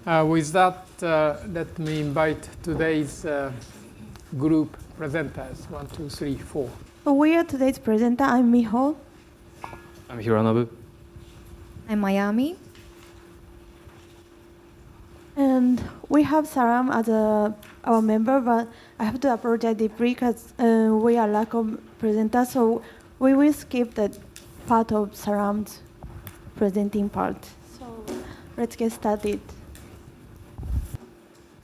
With that, let me invite today's group presenters, 1, 2, 3, 4. We are today's presenter. I'm Miho. I'm Hironobu. I'm Mayami. And we have Saram as our member, but I have to apologize deeply because we are lack of presenters, so we will skip that part of Saram's presenting part. So let's get started.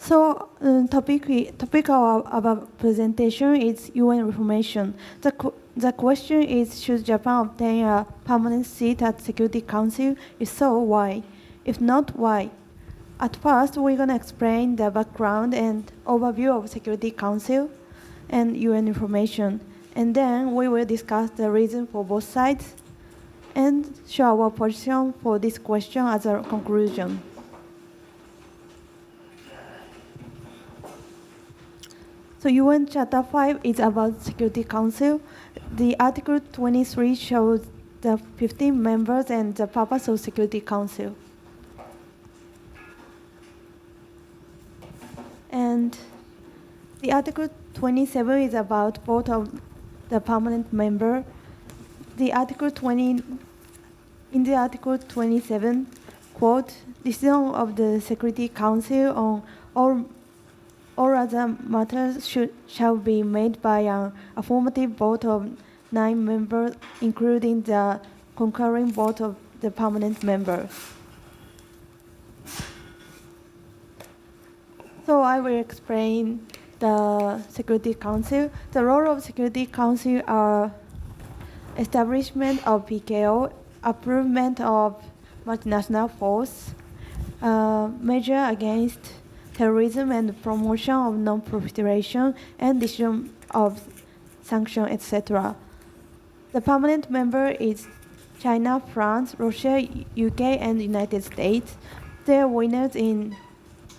So topic of our presentation is UN reformation. The question is, should Japan obtain a permanent seat at Security Council? If so, why? If not, why? At first, we're going to explain the background and overview of Security Council and UN reformation. And then we will discuss the reason for both sides and show our position for this question as a conclusion. So UN Charter 5 is about Security Council. The Article 23 shows the 15 members and the purpose of Security Council. And the Article 27 is about vote of the permanent member. In the Article 27, quote, decision of the Security Council on all other matters shall be made by an affirmative vote of 9 members, including the concurring vote of the permanent member. So I will explain the Security Council. The role of Security Council are establishment of PKO, improvement of multinational force, measure against terrorism and promotion of non-proliferation, and decision of sanction, etc. The permanent member is China, France, Russia, UK, and United States. They are winners in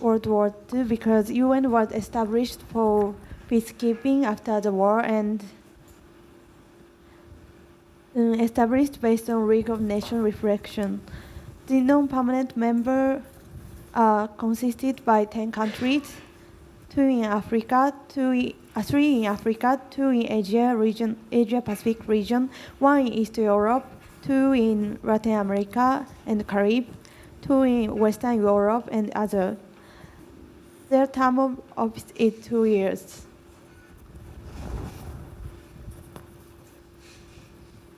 World War II because UN was established for peacekeeping after the war and established based on League of Nations reflection. The non-permanent member consisted by 10 countries, 2 in Africa, 3 in Africa, 2 in Asia Pacific region, 1 in East Europe, 2 in Latin America and Caribbean, 2 in Western Europe and other. Their term of office is 2 years.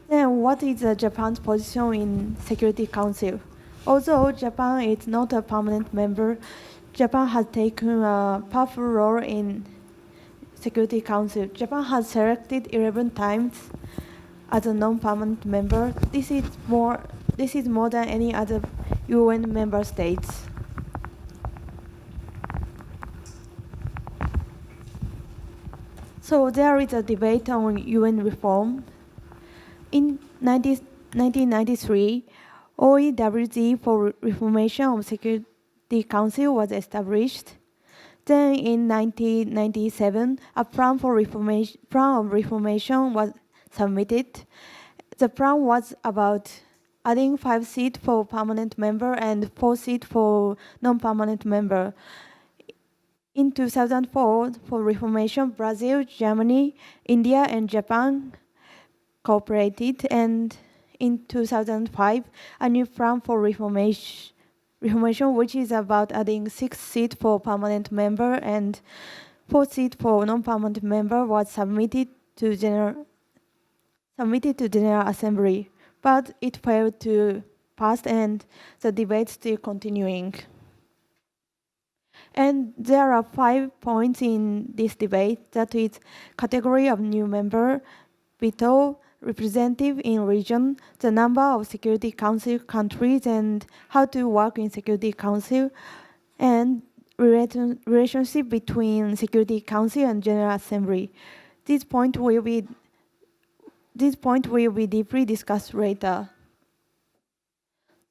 Then what is Japan's position in Security Council? Although Japan is not a permanent member, Japan has taken a powerful role in Security Council. Japan has selected 11 times as a non-permanent member. This is more than any other UN member states. So there is a debate on UN reform. In 1993, OEWZ for Reformation of Security Council was established. Then in 1997, a plan of reformation was submitted. The plan was about adding 5 seats for permanent member and 4 seats for non-permanent member. In 2004, for reformation, Brazil, Germany, India, and Japan cooperated, and in 2005, a new plan for reformation, which is about adding 6 seats for permanent member and 4 seats for non-permanent member, was submitted to General Assembly, but it failed to pass, and the debate still continuing. And there are 5 points in this debate. That is category of new member, veto, representative in region, the number of Security Council countries and how to work in Security Council, and relationship between Security Council and General Assembly. This point will be deeply discussed later.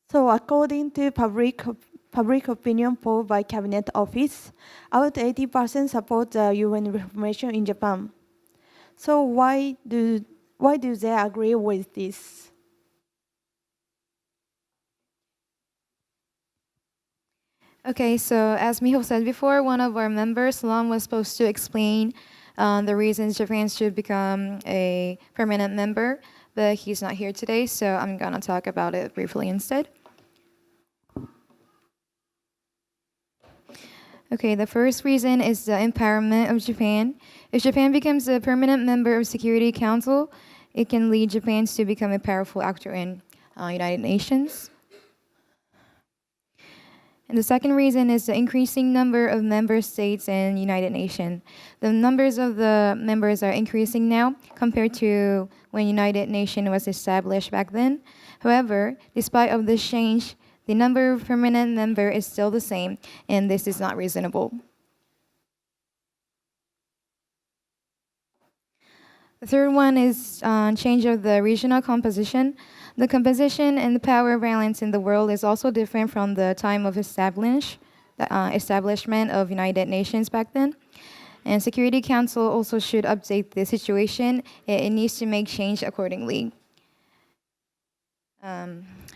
So according to public opinion poll by Cabinet Office, about 80% support the UN reformation in Japan. So why do they agree with this? Okay, so as Miho said before, one of our members, Lam, was supposed to explain the reasons Japan should become a permanent member, but he's not here today, so I'm gonna talk about it briefly instead. Okay, the first reason is the empowerment of Japan. If Japan becomes a permanent member of Security Council, it can lead Japan to become a powerful actor in United Nations. And the second reason is the increasing number of member states in United Nations. The numbers of the members are increasing now compared to when United Nations was established back then. However, despite of this change, the number of permanent members is still the same, and this is not reasonable. The third one is change of the regional composition. The composition and the power balance in the world is also different from the time of establishment of United Nations back then. And Security Council also should update the situation. It needs to make change accordingly.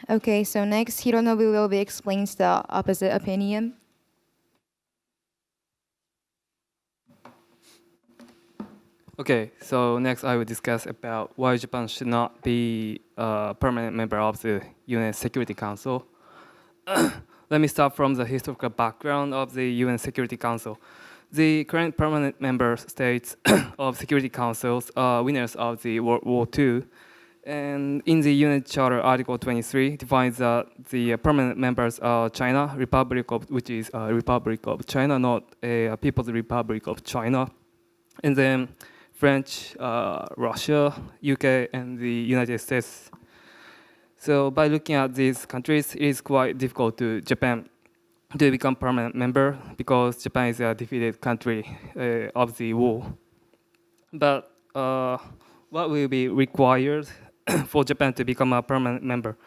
Okay, so next, Hironobu will be explains the opposite opinion. Okay, so next I will discuss about why Japan should not be a permanent member of the UN Security Council. Let me start from the historical background of the UN Security Council. The current permanent member states of Security Councils are winners of the World War II. And in the UN Charter, Article 23 defines that the permanent members are China, which is a Republic of China, not a People's Republic of China. And then French, Russia, UK, and the United States. So by looking at these countries, it is quite difficult to Japan to become permanent member because Japan is a defeated country of the war. But what will be required for Japan to become a permanent member?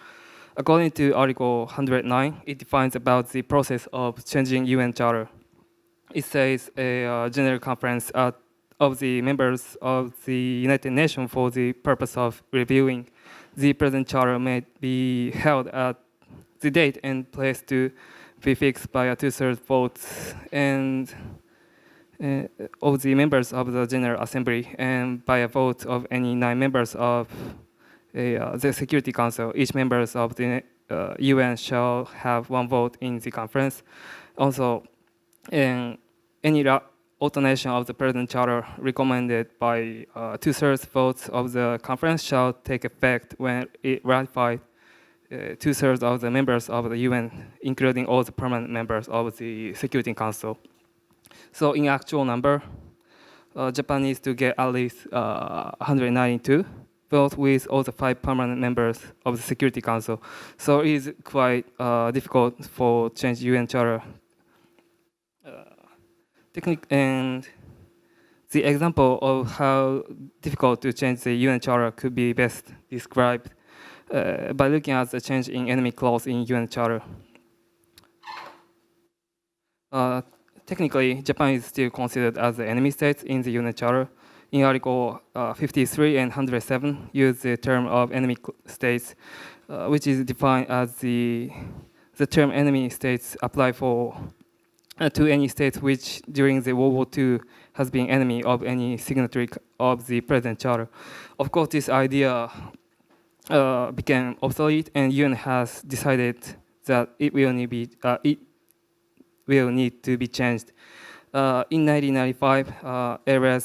According to Article 109, it defines about the process of changing UN Charter. It says a general conference of the members of the United Nations for the purpose of reviewing the present charter may be held at the date and place to be fixed by a two-thirds vote and of the members of the General Assembly and by a vote of any 9 members of the Security Council. Each member of the UN shall have 1 vote in the conference. Also, any alternation of the present charter recommended by two-thirds votes of the conference shall take effect when it ratified two-thirds of the members of the UN, including all the permanent members of the Security Council. So in actual number, Japan needs to get at least 192 votes with all the 5 permanent members of the Security Council. So it is quite difficult for change UN charter. And the example of how difficult to change the UN Charter could be best described by looking at the change in enemy clause in UN Charter. Technically, Japan is still considered as the enemy state in the UN Charter. In Article 53 and 107, use the term of enemy states, which is defined as the term enemy states apply to any state which during the World War II has been enemy of any signatory of the present charter. Of course, this idea became obsolete, and UN has decided that it will need to be changed. In 1995, IRL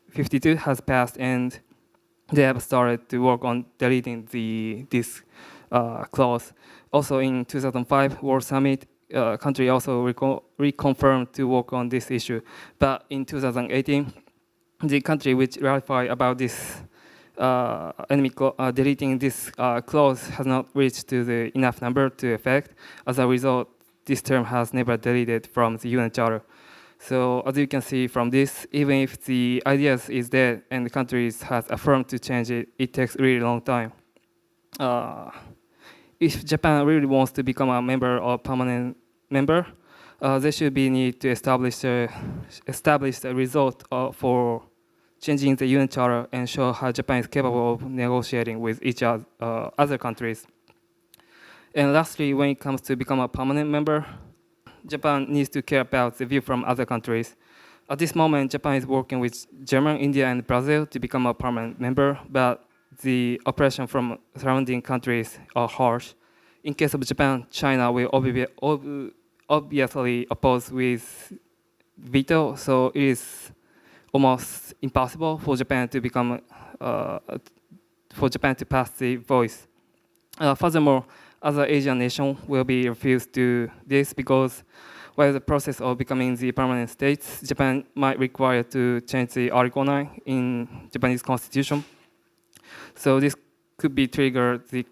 52 has passed, and they have started to work on deleting this clause. Also, in 2005 World Summit, country also reconfirmed to work on this issue. But in 2018, the country which ratified about this deleting this clause has not reached to the enough number to effect. As a result, this term has never deleted from the UN Charter. So as you can see from this, even if the ideas is there and the countries has affirmed to change it, it takes a really long time. If Japan really wants to become a member or permanent member, they should be need to establish a result for changing the UN Charter and show how Japan is capable of negotiating with each other countries. And lastly, when it comes to become a permanent member, Japan needs to care about the view from other countries. At this moment, Japan is working with Germany, India, and Brazil to become a permanent member, but the oppression from surrounding countries are harsh. In case of Japan, China will obviously oppose with veto, so it is almost impossible for Japan to become to pass the voice. Furthermore, other Asian nations will be refused to this because while the process of becoming the permanent states, Japan might require to change the Article 9 in Japanese constitution. So this could be trigger the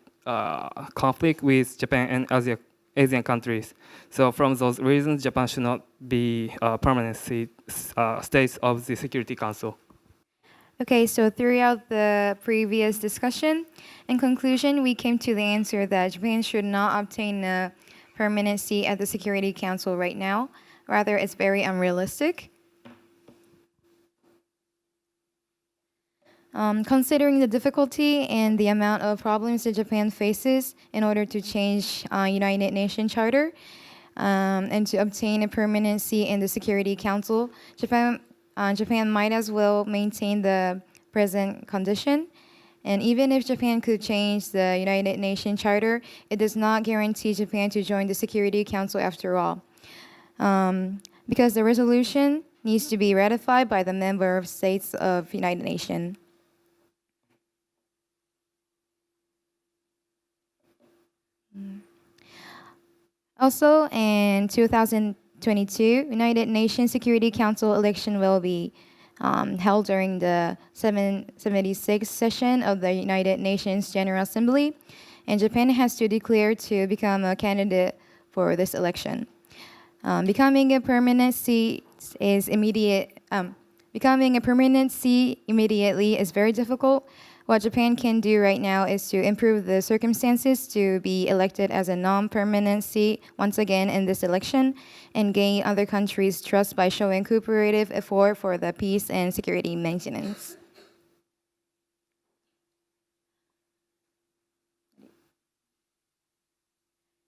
conflict with Japan and Asian countries. So from those reasons, Japan should not be permanent states of the Security Council. Okay, so throughout the previous discussion, in conclusion, we came to the answer that Japan should not obtain a permanent seat at the Security Council right now. Rather, it's very unrealistic. Considering the difficulty and the amount of problems that Japan faces in order to change United Nations Charter and to obtain a permanent seat in the Security Council, Japan might as well maintain the present condition. And even if Japan could change the United Nations Charter, it does not guarantee Japan to join the Security Council after all. Because the resolution needs to be ratified by the member states of United Nations. Also, in 2022, United Nations Security Council election will be held during the 76th session of the United Nations General Assembly, and Japan has to declare to become a candidate for this election. Becoming a permanent seat immediately is very difficult. What Japan can do right now is to improve the circumstances to be elected as a non-permanent seat once again in this election and gain other countries' trust by showing cooperative effort for the peace and security maintenance.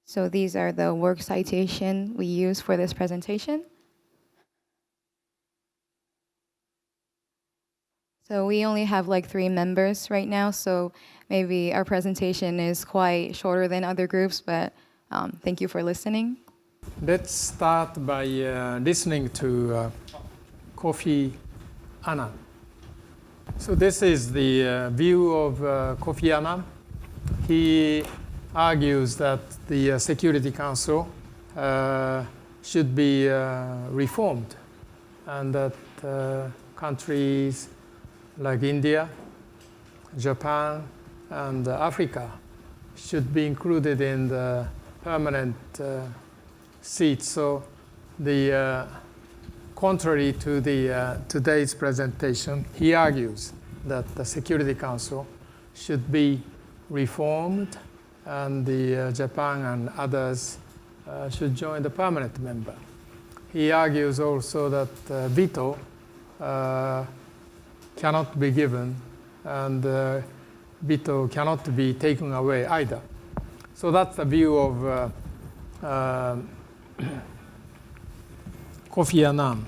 So these are the work citation we use for this presentation. So we only have like 3 members right now, so maybe our presentation is quite shorter than other groups, but thank you for listening. Let's start by listening to Kofi Annan. So this is the view of Kofi Annan. He argues that the Security Council should be reformed and that countries like India, Japan, and Africa should be included in the permanent seats. So the contrary to the today's presentation, he argues that the Security Council should be reformed and the Japan and others should join the permanent member. He argues also that veto cannot be given and veto cannot be taken away either. So that's the view of Kofi Annan.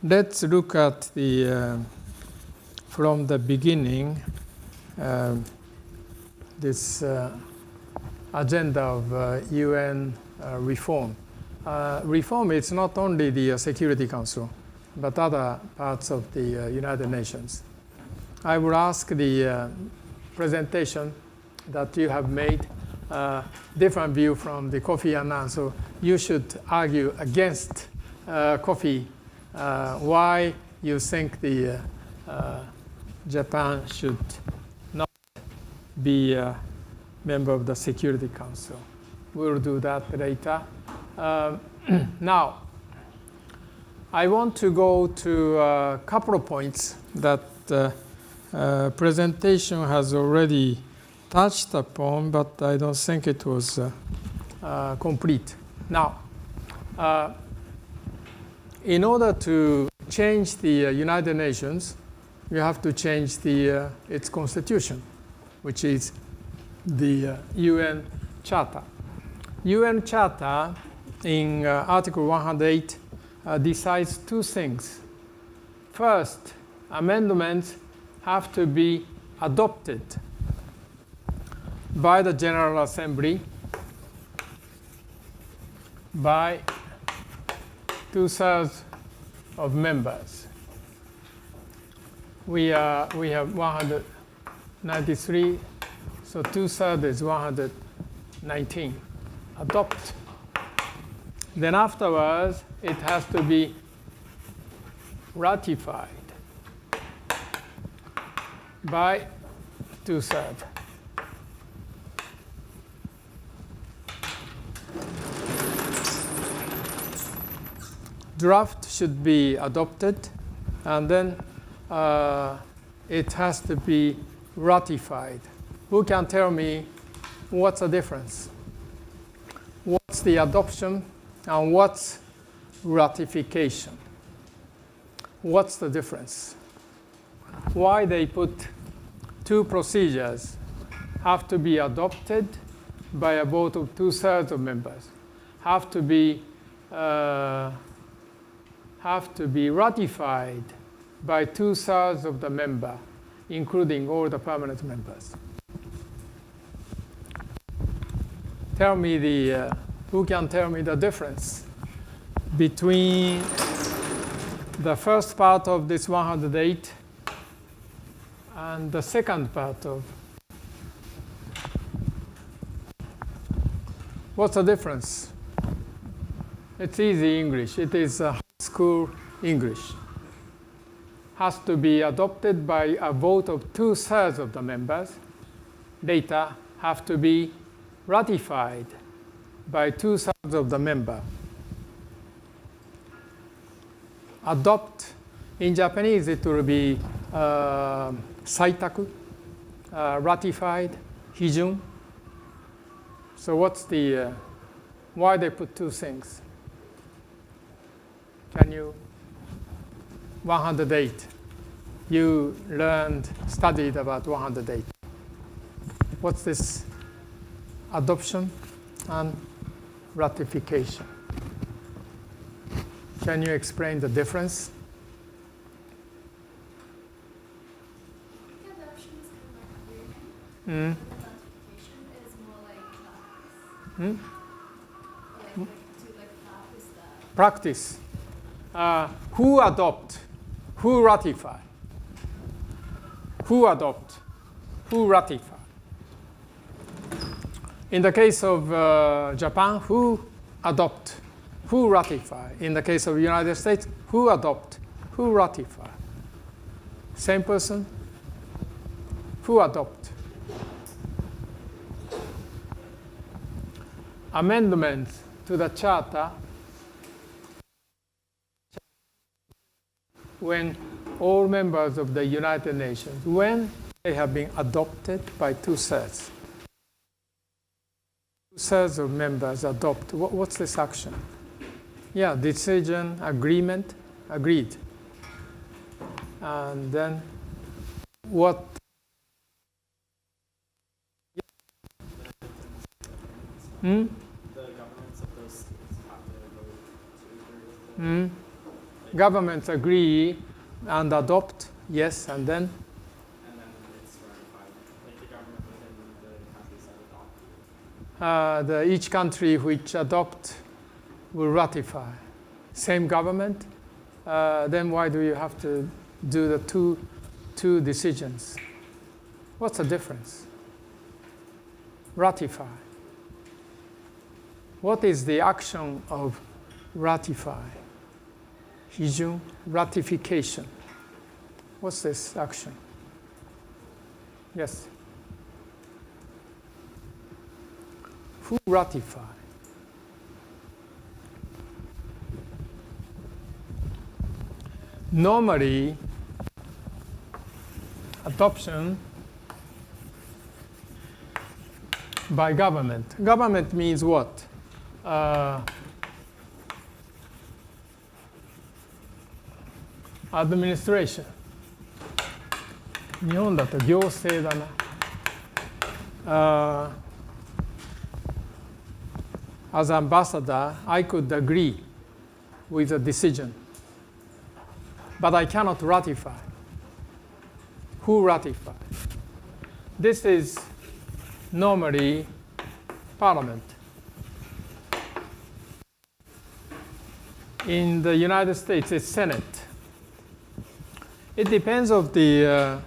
Let's look at the from the beginning this agenda of UN reform. Reform is not only the Security Council, but other parts of the United Nations. I will ask the presentation that you have made different view from the Kofi Annan. So you should argue against Kofi why you think the Japan should not be a member of the Security Council. We'll do that later. Now, I want to go to a couple of points that the presentation has already touched upon, but I don't think it was complete. Now, in order to change the United Nations, you have to change its constitution, which is the UN Charter. UN Charter in Article 108 decides two things. First, amendments have to be adopted by the General Assembly by 2/3 of members. We have 193, so 2/3 is 119. Adopt. Then afterwards, it has to be ratified by 2/3. Draft should be adopted, and then it has to be ratified. Who can tell me what's the difference? What's the adoption and what's ratification? What's the difference? Why they put two procedures have to be adopted by a vote of 2/3 of members, have to be ratified by 2/3 of the member, including all the permanent members. Tell me who can tell me the difference between the first part of this 108 and the second part of. What's the difference? It's easy English. It is high school English. Has to be adopted by a vote of 2/3 of the members. Later have to be ratified by 2/3 of the member. Adopt, in Japanese it will be saitaku, ratified, hijun. So what's the, why they put two things? Can you, 108, you studied about 108. What's this? Adoption and ratification. Can you explain the difference? Adoption is kind of like agreement. Ratification is more like practice. Like to practice that. Practice. Who adopt? Who ratify? Who adopt? Who ratify? In the case of Japan, who adopt? Who ratify? In the case of the United States, who adopt? Who ratify? Same person? Who adopt? Amendments to the Charter when all members of the United Nations, when they have been adopted by 2/3. 2/3 of members adopt. What's this action? Yeah, decision, agreement, agreed. And then what? The governments of those states have to vote to agree with the governments agree and adopt, yes, and then? And then it's ratified. Like the government within the countries that adopt. Each country which adopt will ratify. Same government, then why do you have to do the two decisions? What's the difference? Ratify. What is the action of ratify? Hijun, ratification. What's this action? Yes. Who ratify? Normally, adoption by government. Government means what? Administration. 日本だと行政だな。as ambassador, I could agree with a decision, but I cannot ratify. Who ratifies? This is normally Parliament. In the United States, it's Senate. It depends on the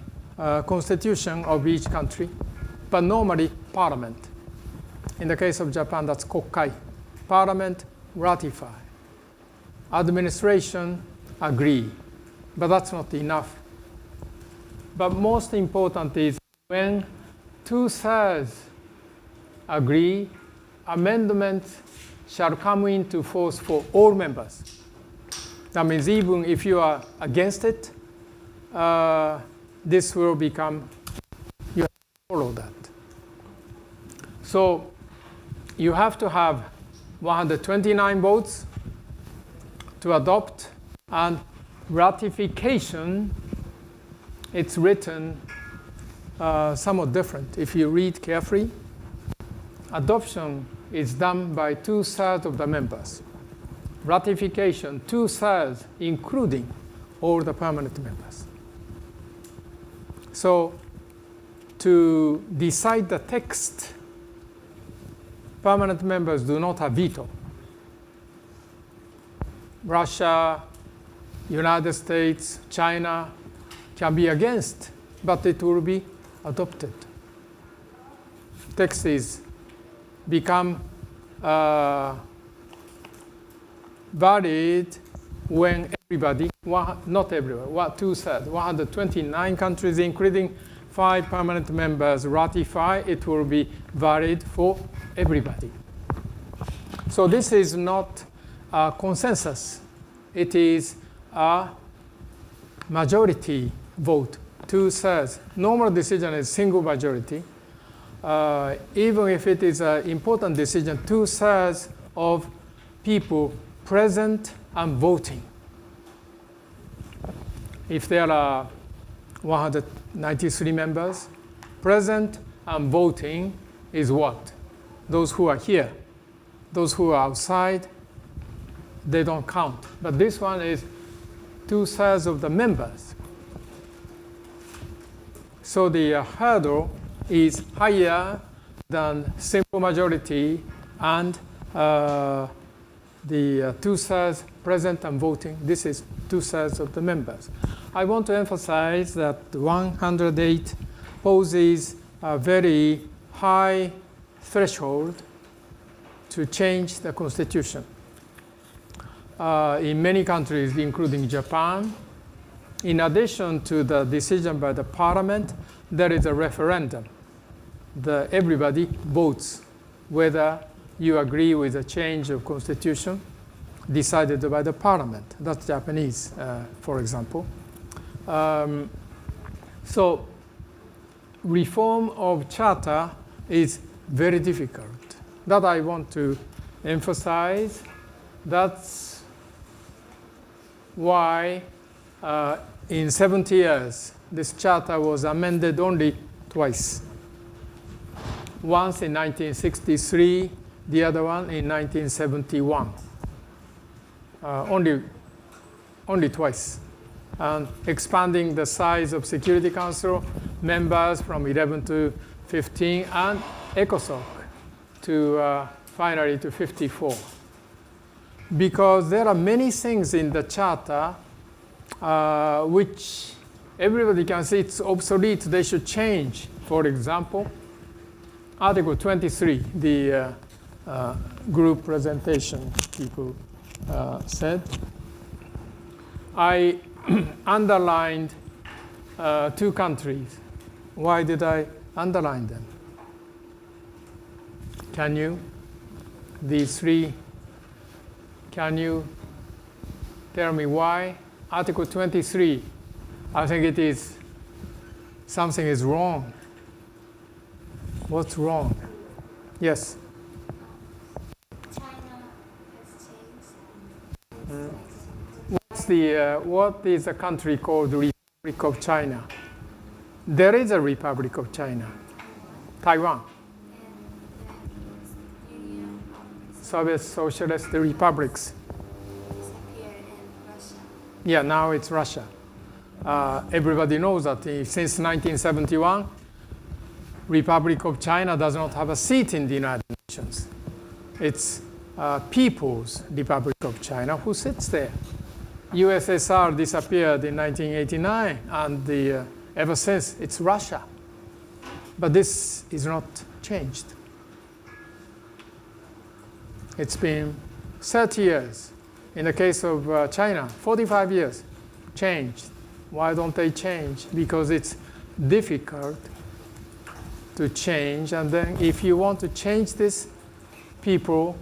constitution of each country, but normally Parliament. In the case of Japan, that's Kokkai. Parliament ratify. Administration agree, but that's not enough. But most important is when 2/3 agree, amendments shall come into force for all members. That means even if you are against it, this will become, you have to follow that. So you have to have 129 votes to adopt, and ratification, it's written somewhat different. If you read carefully, adoption is done by 2/3 of the members. Ratification, 2/3, including all the permanent members. So to decide the text, permanent members do not have veto. Russia, United States, China can be against, but it will be adopted. Text is become valid when everybody, not everyone, 2/3, 129 countries, including 5 permanent members, ratify. It will be valid for everybody. So this is not a consensus. It is a majority vote, 2/3. Normal decision is single majority. Even if it is an important decision, 2/3 of people present and voting. If there are 193 members, present and voting is what? Those who are here. Those who are outside, they don't count. But this one is 2/3 of the members. So the hurdle is higher than simple majority and the 2/3 present and voting. This is 2/3 of the members. I want to emphasize that 108 poses a very high threshold to change the constitution. In many countries, including Japan, in addition to the decision by the parliament, there is a referendum. Everybody votes whether you agree with the change of constitution decided by the parliament. That's Japanese, for example. So reform of charter is very difficult. That I want to emphasize. That's why in 70 years, this charter was amended only twice. Once in 1963, the other one in 1971. Only twice. And expanding the size of Security Council members from 11 to 15, and ECOSOC to finally to 54. Because there are many things in the charter which everybody can see it's obsolete, they should change. For example, Article 23, the group presentation people said. I underlined 2 countries. Why did I underline them? Can you? These 3, can you tell me why? Article 23, I think it is, something is wrong. What's wrong? Yes? China has changed. What is a country called the Republic of China? There is a Republic of China, Taiwan. Soviet Socialist republics. Disappeared in Russia. Yeah, now it's Russia. Everybody knows that since 1971, Republic of China does not have a seat in the United Nations. It's People's Republic of China who sits there. USSR disappeared in 1989, and ever since it's Russia. But this is not changed. It's been 30 years. In the case of China, 45 years changed. Why don't they change? Because it's difficult to change. And then if you want to change this, people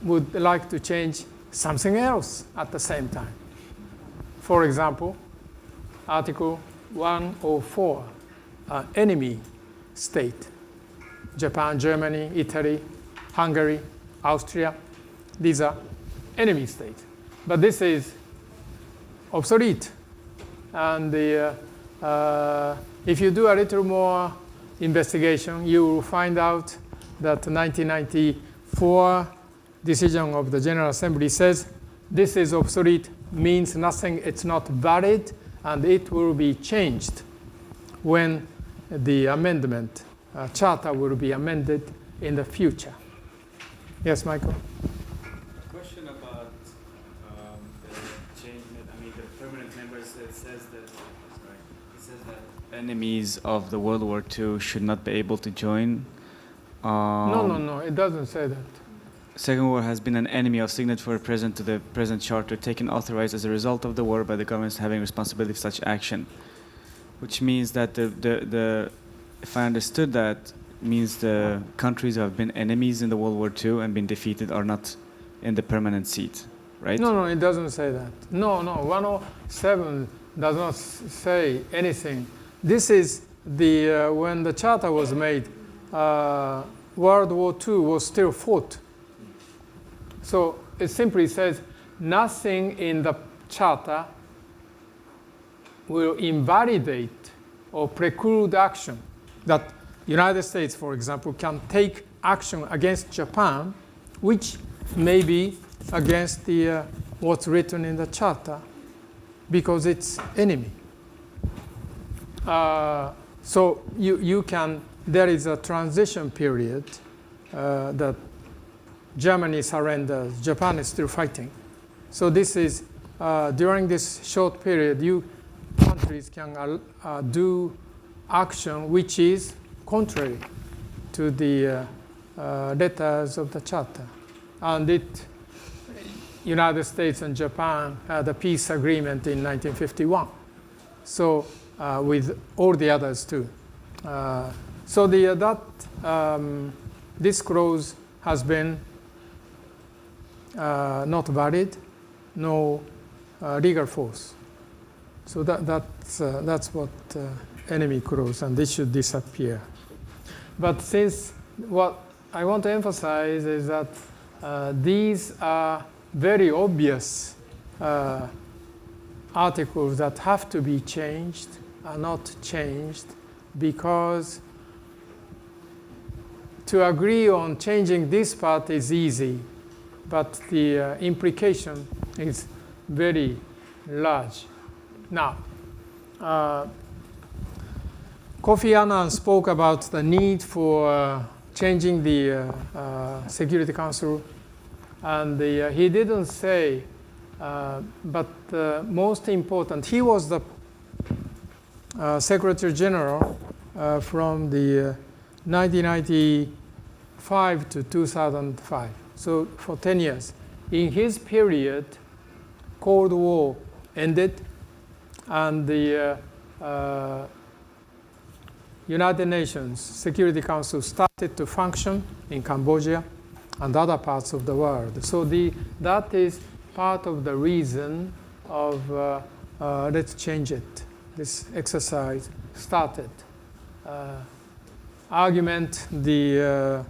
would like to change something else at the same time. For example, Article 104, enemy state. Japan, Germany, Italy, Hungary, Austria, these are enemy states. But this is obsolete. And if you do a little more investigation, you will find out that the 1994 decision of the General Assembly says this is obsolete, means nothing, it's not valid, and it will be changed when the amendment, charter will be amended in the future. Yes, Michael? Question about the change. I mean, the permanent members. It says that enemies of the World War II should not be able to join. No, it doesn't say that. Second war has been an enemy of signatory present to the present charter, taken authorized as a result of the war by the governments having responsibility for such action, which means that if I understood that, means the countries who have been enemies in the World War II and been defeated are not in the permanent seat, right? No, it doesn't say that. No, 107 does not say anything. This is when the charter was made, World War II was still fought. So it simply says nothing in the charter will invalidate or preclude action. That United States, for example, can take action against Japan, which may be against what's written in the charter, because it's enemy. So you can. There is a transition period that Germany surrenders, Japan is still fighting. So this is during this short period, countries can do action which is contrary to the letters of the charter. And United States and Japan had a peace agreement in 1951. So with all the others too. So this clause has been not valid, no legal force. So that's what enemy clause, and this should disappear. But since what I want to emphasize is that these are very obvious articles that have to be changed, are not changed, because to agree on changing this part is easy, but the implication is very large. Now, Kofi Annan spoke about the need for changing the Security Council, and he didn't say, but most important, he was the Secretary General from the 1995 to 2005, so for 10 years. In his period, Cold War ended, and the United Nations Security Council started to function in Cambodia and other parts of the world. So that is part of the reason of let's change it. This exercise started. Argument the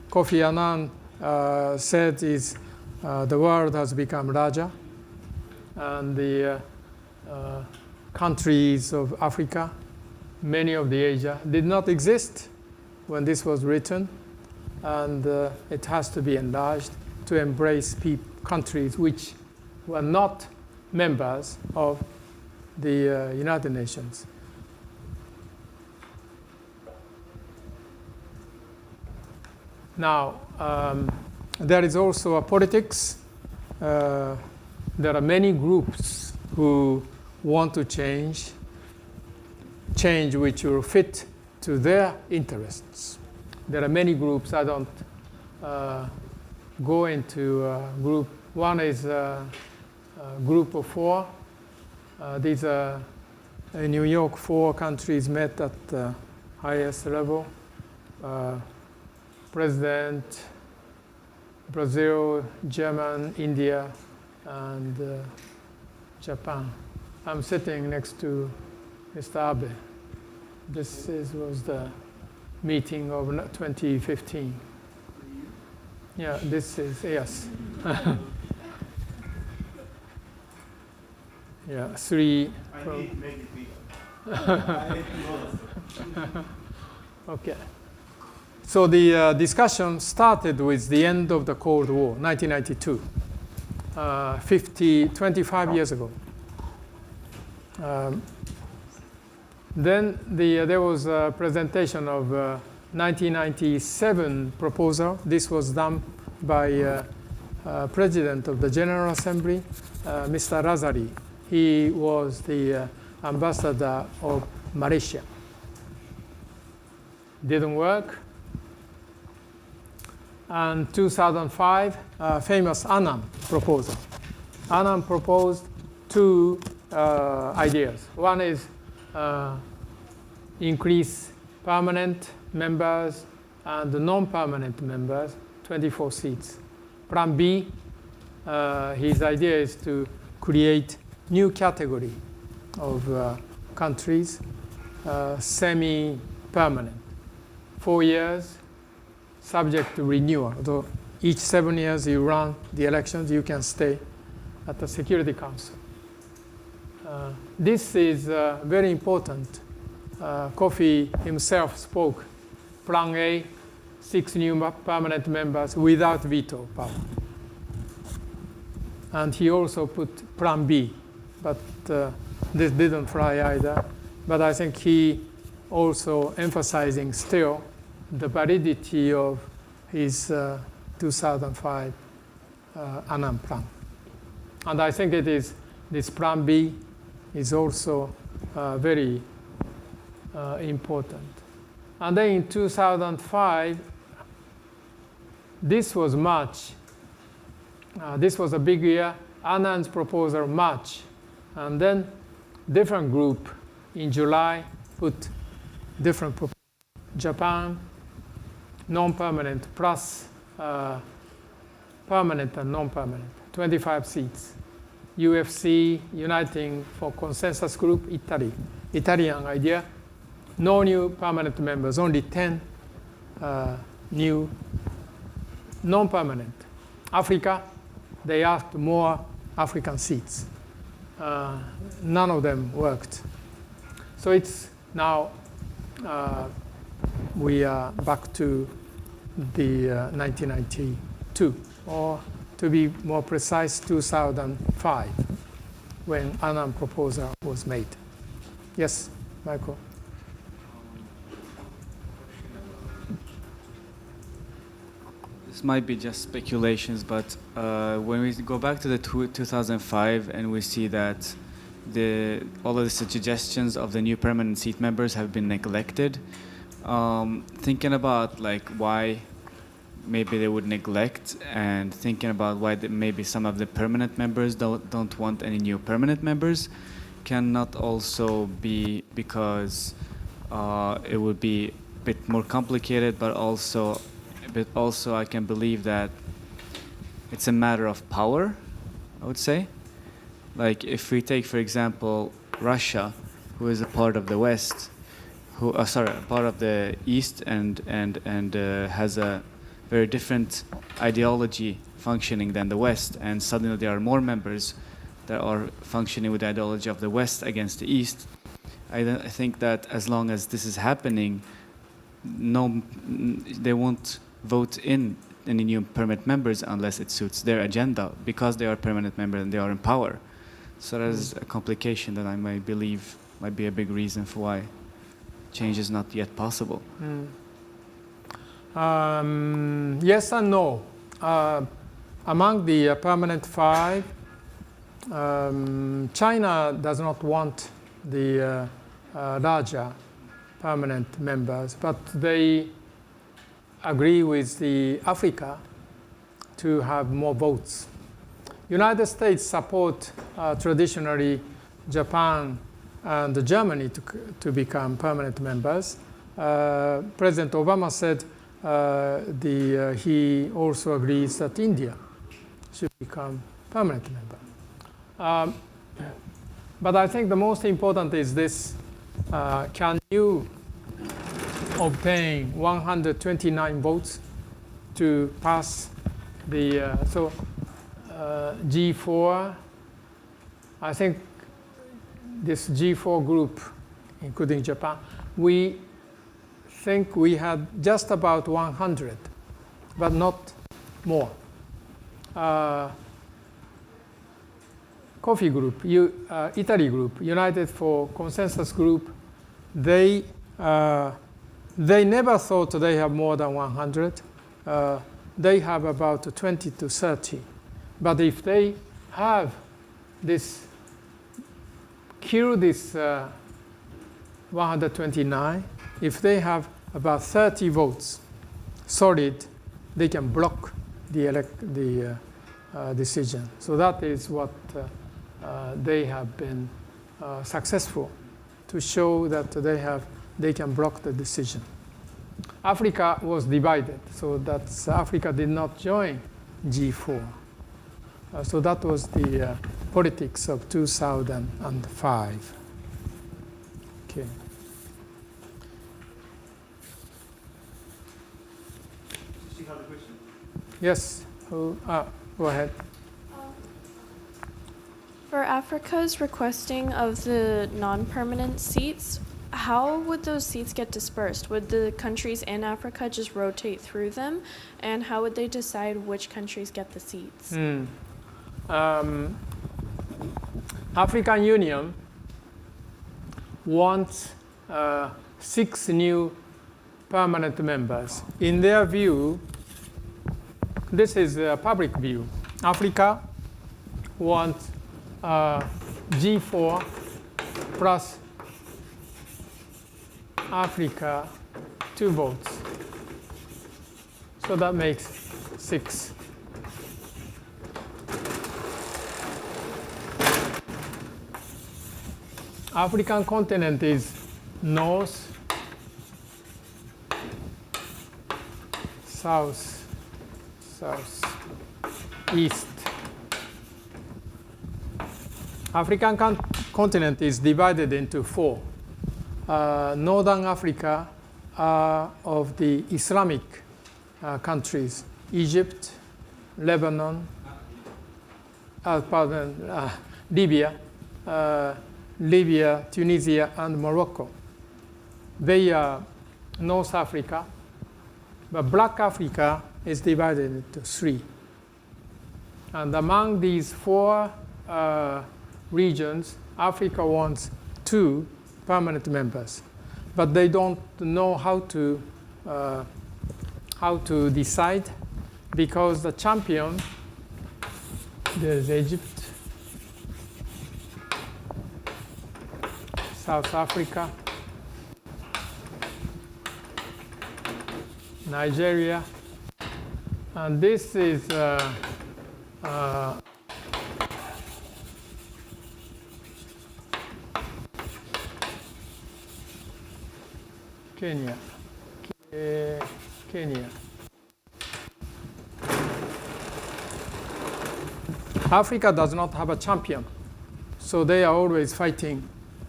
Kofi Annan said is the world has become larger, and the countries of Africa, many of the Asia, did not exist when this was written, and it has to be enlarged. to embrace countries which were not members of the United Nations. Now, there is also a politics. There are many groups who want to change which will fit to their interests. There are many groups. I don't go into group. One is a group of 4. These are in New York, 4 countries met at the highest level. President, Brazil, Germany, India, and Japan. I'm sitting next to Mr. Abe. This was the meeting of 2015. Yeah, this is, yes. Yeah, 3. I need to make it bigger. Okay. So the discussion started with the end of the Cold War, 1992, 25 years ago. Then there was a presentation of 1997 proposal. This was done by President of the General Assembly, Mr. Razali. He was the ambassador of Malaysia. Didn't work. And 2005, famous Annan proposal. Annan proposed 2 ideas. One is increase permanent members and non-permanent members, 24 seats. Plan B, his idea is to create new category of countries, semi-permanent, 4 years, subject to renewal. Although each 7 years you run the elections, you can stay at the Security Council. This is very important. Kofi himself spoke. Plan A, 6 new permanent members without veto power. And he also put Plan B, but this didn't fly either. But I think he also emphasizing still the validity of his 2005 Annan plan. And I think it is this Plan B is also very important. And then in 2005, this was March. This was a big year. Annan's proposal March. And then different group in July put different proposals. Japan, non-permanent plus permanent and non-permanent, 25 seats. UFC, Uniting for Consensus Group, Italy. Italian idea, no new permanent members, only 10 new non-permanent. Africa, they asked more African seats. None of them worked. So it's now, we are back to the 1992, or to be more precise, 2005, when Annan proposal was made. Yes, Michael? This might be just speculations, but when we go back to the 2005 and we see that all of the suggestions of the new permanent seat members have been neglected, thinking about like why maybe they would neglect, and thinking about why maybe some of the permanent members don't want any new permanent members, cannot also be because it would be a bit more complicated, but also I can believe that it's a matter of power, I would say. Like if we take, for example, Russia, who is a part of the West, part of the East, and has a very different ideology functioning than the West, and suddenly there are more members that are functioning with the ideology of the West against the East. I think that as long as this is happening, they won't vote in any new permanent members unless it suits their agenda, because they are permanent members and they are in power. So there's a complication that I might believe might be a big reason for why change is not yet possible. Yes and no. Among the permanent five, China does not want the larger permanent members, but they agree with the Africa to have more votes. United States support traditionally Japan and Germany to become permanent members. President Obama said he also agrees that India should become permanent member. But I think the most important is this: can you obtain 129 votes to pass the G4? I think this G4 group, including Japan, we think we had just about 100, but not more. Coffee group, Italy group, United for Consensus group, they never thought they have more than 100. They have about 20 to 30. But if they have this, kill this 129, if they have about 30 votes solid, they can block the decision. So that is what they have been successful to show that they can block the decision. Africa was divided, so that Africa did not join G4. So that was the politics of 2005. Okay. She had a question. Yes. Go ahead. For Africa's requesting of the non-permanent seats, how would those seats get dispersed? Would the countries in Africa just rotate through them? And how would they decide which countries get the seats? African Union wants 6 new permanent members. In their view, this is a public view. Africa wants G4 plus Africa 2 votes. So that makes 6. African continent is north, south, east. African continent is divided into 4. Northern Africa are of the Islamic countries: Egypt, Lebanon, Libya, Tunisia, and Morocco. They are North Africa, but Black Africa is divided into 3. And among these 4 regions, Africa wants 2 permanent members, but they don't know how to decide, because the champion, there's Egypt, South Africa, Nigeria, and this is Kenya. Africa does not have a champion, so they are always fighting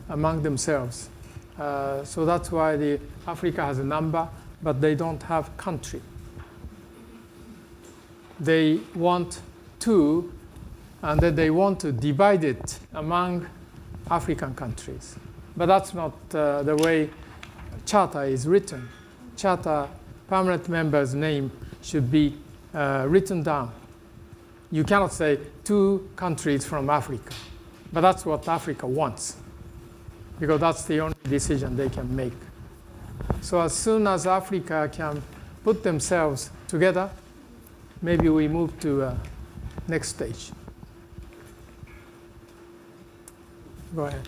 among themselves. So that's why Africa has a number, but they don't have country. They want 2, and then they want to divide it among African countries. But that's not the way Charter is written. Charter permanent members' name should be written down. You cannot say 2 countries from Africa, but that's what Africa wants, because that's the only decision they can make. So as soon as Africa can put themselves together, maybe we move to next stage. Go ahead.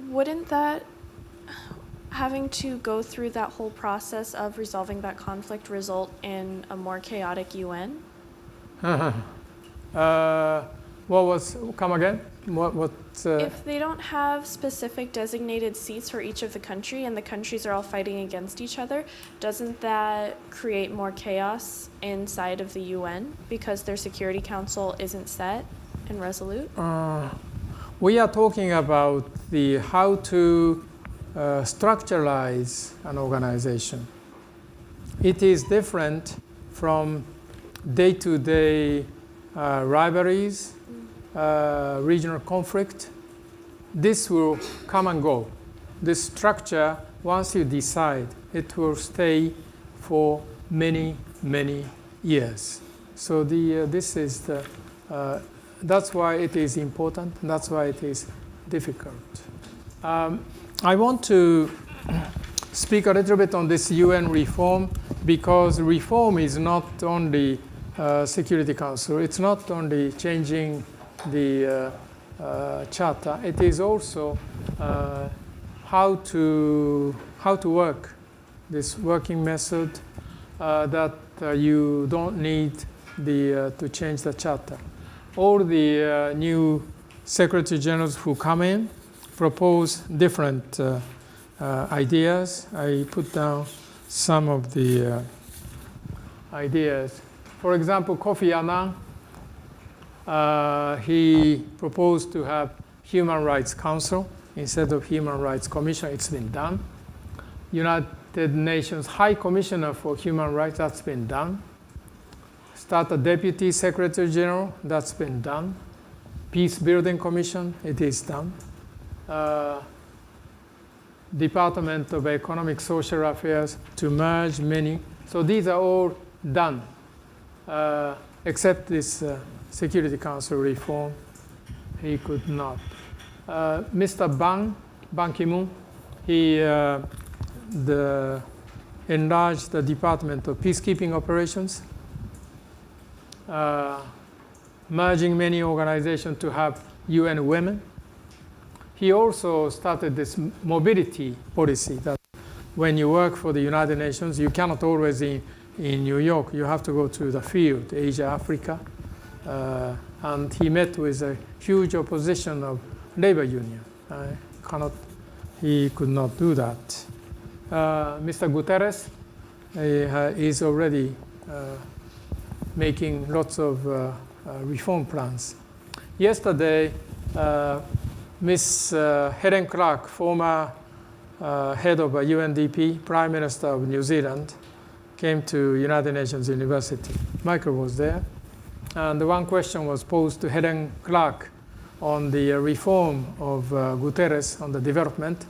Wouldn't that, having to go through that whole process of resolving that conflict, result in a more chaotic UN? Come again? If they don't have specific designated seats for each of the country and the countries are all fighting against each other, doesn't that create more chaos inside of the UN because their Security Council isn't set and resolute? We are talking about how to structuralize an organization. It is different from day-to-day rivalries, regional conflict. This will come and go. This structure, once you decide, it will stay for many, many years. So this is that's why it is important. That's why it is difficult. I want to speak a little bit on this UN reform, because reform is not only Security Council. It's not only changing the charter. It is also how to work this working method that you don't need to change the charter. All the new Secretary Generals who come in propose different ideas. I put down some of the ideas. For example, Kofi Annan, he proposed to have Human Rights Council instead of Human Rights Commission. It's been done. United Nations High Commissioner for Human Rights, that's been done. Start a Deputy Secretary General, that's been done. Peace Building Commission, it is done. Department of Economic Social Affairs to merge many. So these are all done, except this Security Council reform, he could not. Mr. Ban Ki-moon, he enlarged the Department of Peacekeeping Operations, merging many organizations to have UN Women. He also started this mobility policy that when you work for the United Nations, you cannot always in New York. You have to go to the field, Asia, Africa. And he met with a huge opposition of labor union. He could not do that. Mr. Guterres is already making lots of reform plans. Yesterday, Ms. Helen Clark, former head of UNDP, Prime Minister of New Zealand, came to United Nations University. Michael was there. And one question was posed to Helen Clark on the reform of Guterres on the development.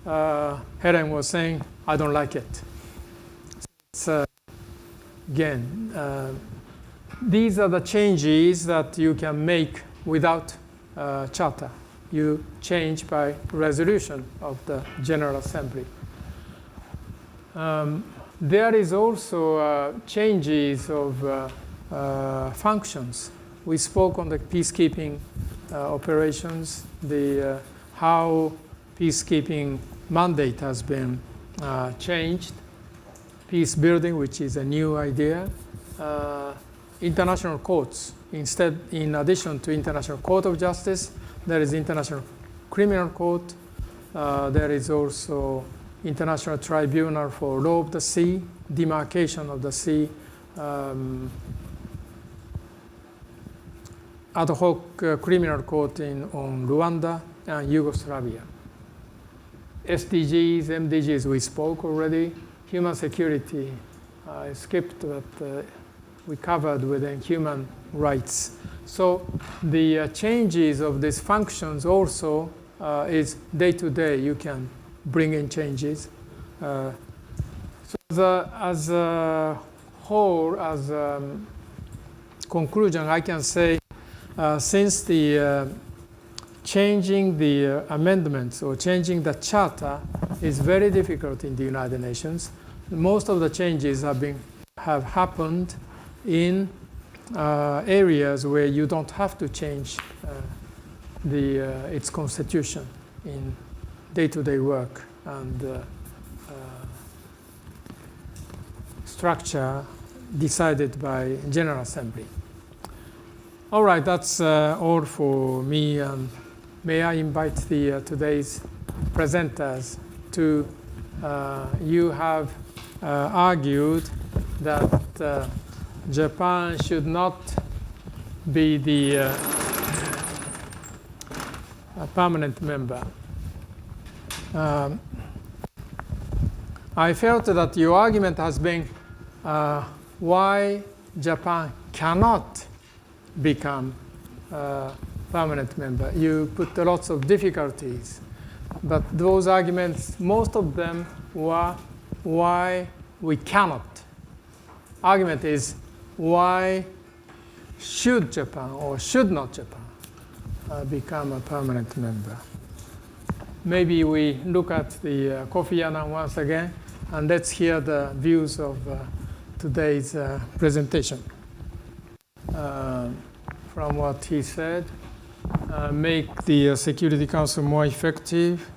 Helen was saying, I don't like it. So, again, these are the changes that you can make without charter. You change by resolution of the General Assembly. There is also changes of functions. We spoke on the peacekeeping operations, how peacekeeping mandate has been changed, peace building, which is a new idea, international courts. Instead, in addition to International Court of Justice, there is International Criminal Court. There is also International Tribunal for Law of the Sea, demarcation of the sea, ad hoc criminal court on Rwanda and Yugoslavia. SDGs, MDGs, we spoke already. Human security, I skipped, but we covered within human rights. So the changes of these functions also is day to day. You can bring in changes. So as a whole, as conclusion, I can say since the changing the amendments or changing the charter is very difficult in the United Nations, most of the changes have happened in areas where you don't have to change its constitution in day-to-day work and structure decided by General Assembly. All right, that's all for me. And may I invite the today's presenters to, you have argued that Japan should not be the permanent member. I felt that your argument has been why Japan cannot become a permanent member. You put lots of difficulties, but those arguments, most of them were why we cannot. Argument is why should Japan or should not Japan become a permanent member. Maybe we look at the Kofi Annan once again, and let's hear the views of today's presentation. From what he said, make the Security Council more effective,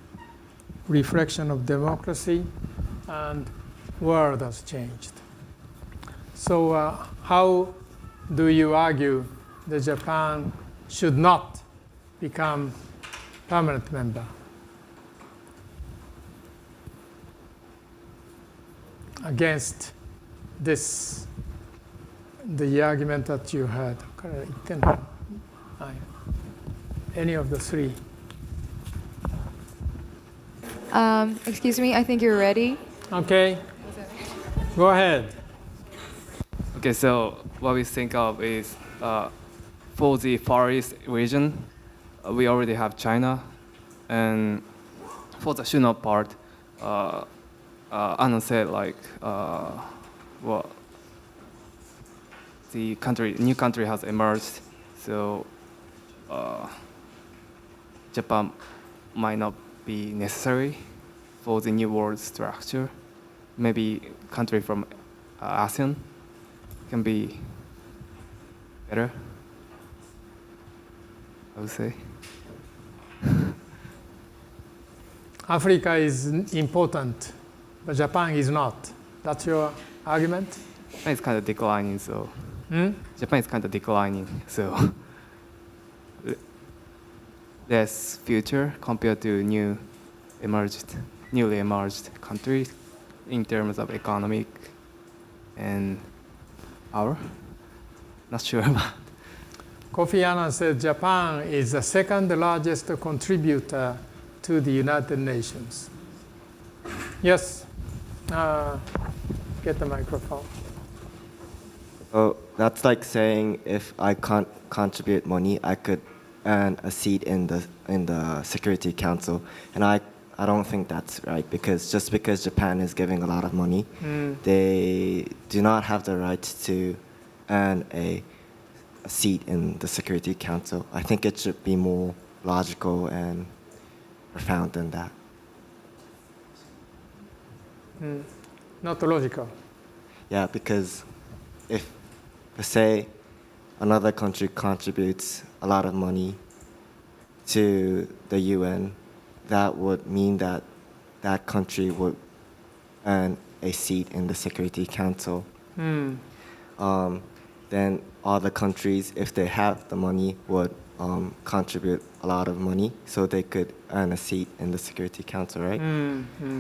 reflection of democracy, and world has changed. So how do you argue that Japan should not become permanent member? Against this, the argument that you had. Any of the three. Excuse me, I think you're ready. Okay. Go ahead. Okay, so what we think of is for the Far East region, we already have China, and for the Shuno part, Anna said like, well, the new country has emerged, so Japan might not be necessary for the new world structure. Maybe country from ASEAN can be better, I would say. Africa is important, but Japan is not. That's your argument? Japan is kind of declining, so Japan is kind of declining, so less future compared to newly emerged countries in terms of economic and power. Not sure about. Kofi Annan said Japan is the second largest contributor to the United Nations. Yes, get the microphone. Oh, that's like saying if I can't contribute money, I could earn a seat in the Security Council, and I don't think that's right, because just because Japan is giving a lot of money, they do not have the right to earn a seat in the Security Council. I think it should be more logical and profound than that. Not logical. Yeah, because if, say, another country contributes a lot of money to the UN, that would mean that that country would earn a seat in the Security Council. Then other countries, if they have the money, would contribute a lot of money so they could earn a seat in the Security Council, right?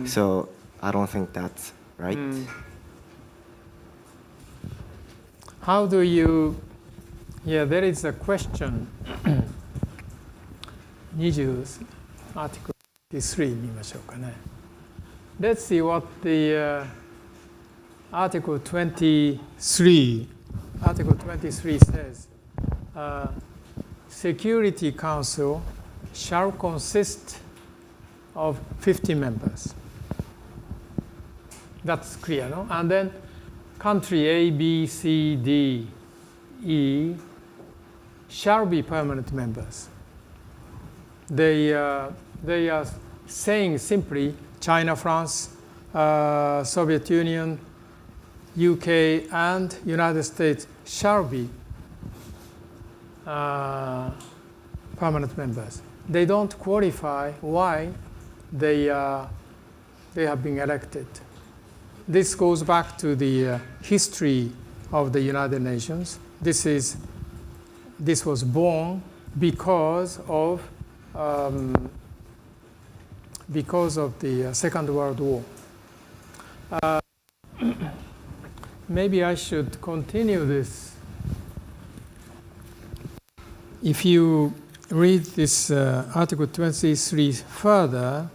So I don't think that's right. How do you, there is a question. 20 Article 23 見ましょうかね。Let's see what the Article 23 says. Security Council shall consist of 50 members. That's clear, no? And then country A, B, C, D, E shall be permanent members. They are saying simply China, France, Soviet Union, UK, and United States shall be permanent members. They don't qualify why they have been elected. This goes back to the history of the United Nations. This was born because of the Second World War. Maybe I should continue this. If you read this Article 23 further,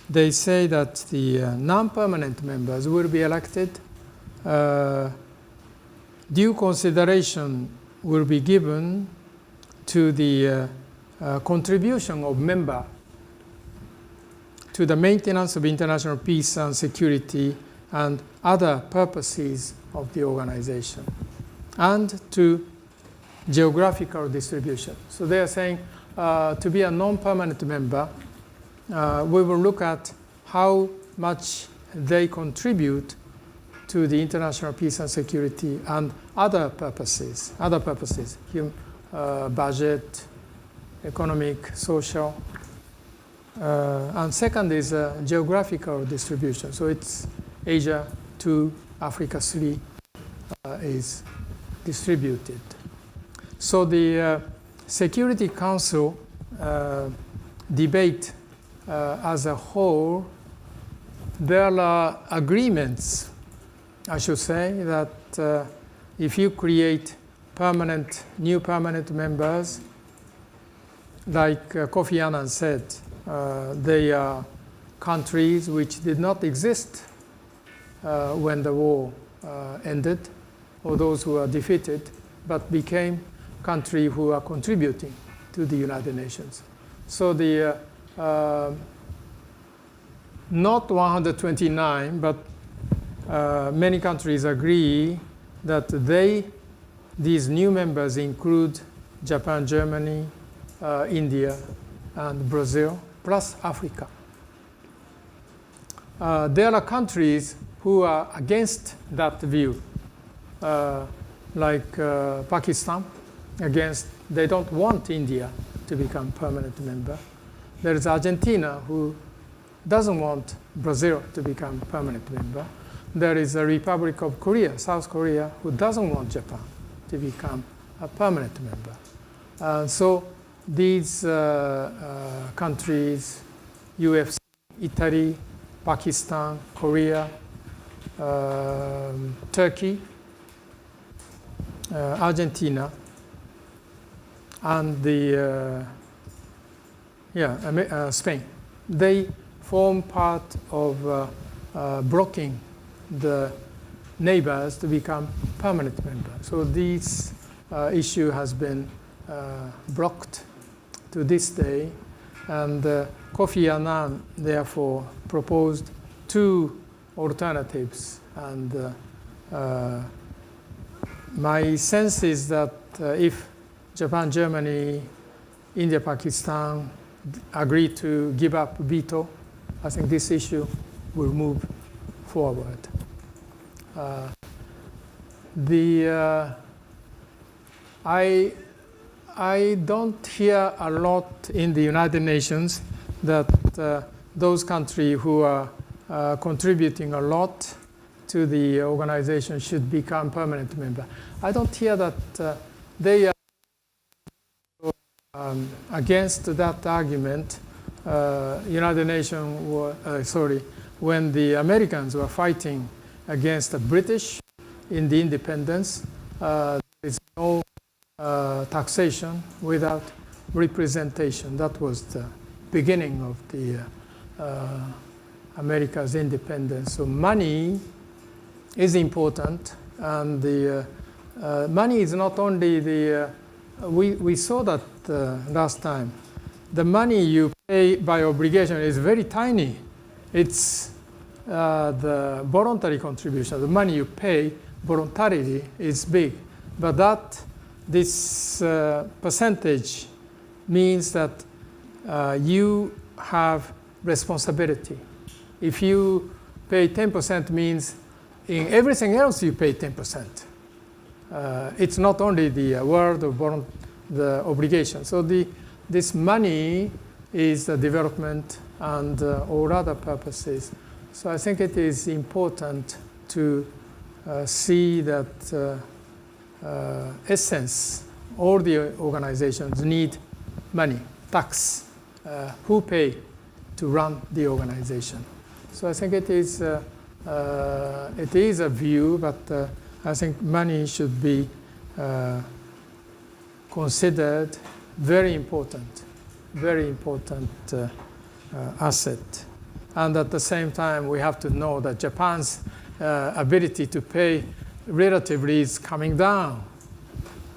they say that the non-permanent members will be elected. Due consideration will be given to the contribution of member to the maintenance of international peace and security and other purposes of the organization, and to geographical distribution. So they are saying to be a non-permanent member, we will look at how much they contribute to the international peace and security and other purposes, budget, economic, social. And second is geographical distribution. So it's Asia 2, Africa 3 is distributed. So the Security Council debate as a whole, there are agreements, I should say, that if you create new permanent members, like Kofi Annan said, they are countries which did not exist when the war ended, or those who were defeated, but became countries who are contributing to the United Nations. So the not 129, but many countries agree that these new members include Japan, Germany, India, and Brazil, plus Africa. There are countries who are against that view, like Pakistan, they don't want India to become permanent member. There is Argentina, who doesn't want Brazil to become permanent member. There is a Republic of Korea, South Korea, who doesn't want Japan to become a permanent member. So these countries, UFC, Italy, Pakistan, Korea, Turkey, Argentina, and Spain, they form part of blocking the neighbors to become permanent members. So this issue has been blocked to this day, and Kofi Annan therefore proposed two alternatives. And my sense is that if Japan, Germany, India, Pakistan agree to give up veto, I think this issue will move forward. I don't hear a lot in the United Nations that those countries who are contributing a lot to the organization should become permanent member. I don't hear that they are against that argument. United Nations when the Americans were fighting against the British in the independence, there is no taxation without representation. That was the beginning of the America's independence. So money is important, and the money is not only the we saw that last time. The money you pay by obligation is very tiny. It's the voluntary contribution, the money you pay voluntarily, is big. But this percentage means that you have responsibility. If you pay 10%, means in everything else you pay 10%. It's not only the word of the obligation. So this money is the development and all other purposes. So I think it is important to see that essence, all the organizations need money, tax, who pay to run the organization. So I think it is a view, but I think money should be considered very important asset. And at the same time, we have to know that Japan's ability to pay relatively is coming down.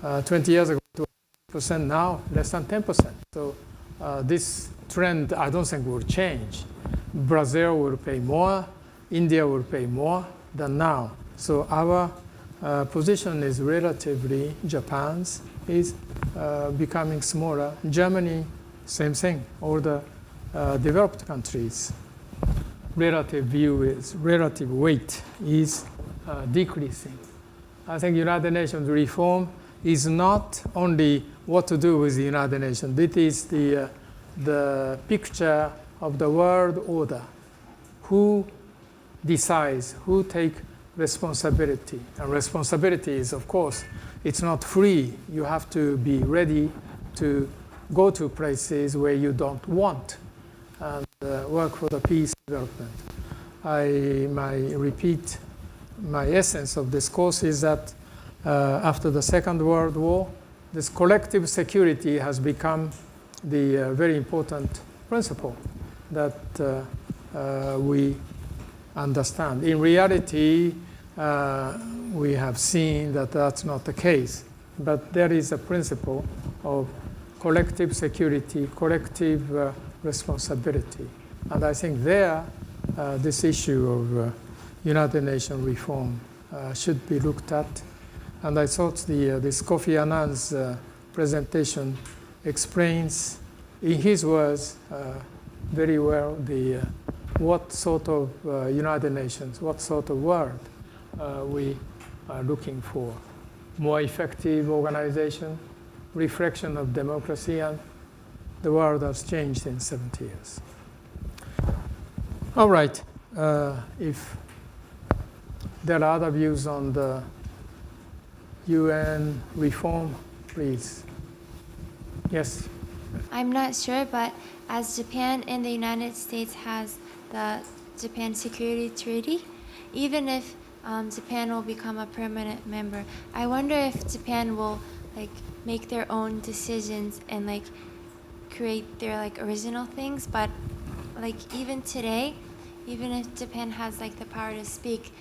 20 years ago, 20% now, less than 10%. So this trend, I don't think will change. Brazil will pay more, India will pay more than now. So our position is relatively, Japan's is becoming smaller. Germany, same thing, all the developed countries. Relative weight is decreasing. I think United Nations reform is not only what to do with the United Nations. It is the picture of the world order. Who decides, who takes responsibility. And responsibility is, of course, it's not free. You have to be ready to go to places where you don't want and work for the peace development. My essence of this course is that after the Second World War, this collective security has become the very important principle that we understand. In reality, we have seen that that's not the case, but there is a principle of collective security, collective responsibility. And I think there, this issue of United Nations reform should be looked at. And I thought this Kofi Annan's presentation explains, in his words, very well what sort of United Nations, what sort of world we are looking for. More effective organization, reflection of democracy, and the world has changed in 70 years. All right, if there are other views on the UN reform, please. Yes? I'm not sure, but as Japan and the United States has the Japan Security Treaty, even if Japan will become a permanent member, I wonder if Japan will make their own decisions and create their original things. But even today, even if Japan has the power to speak,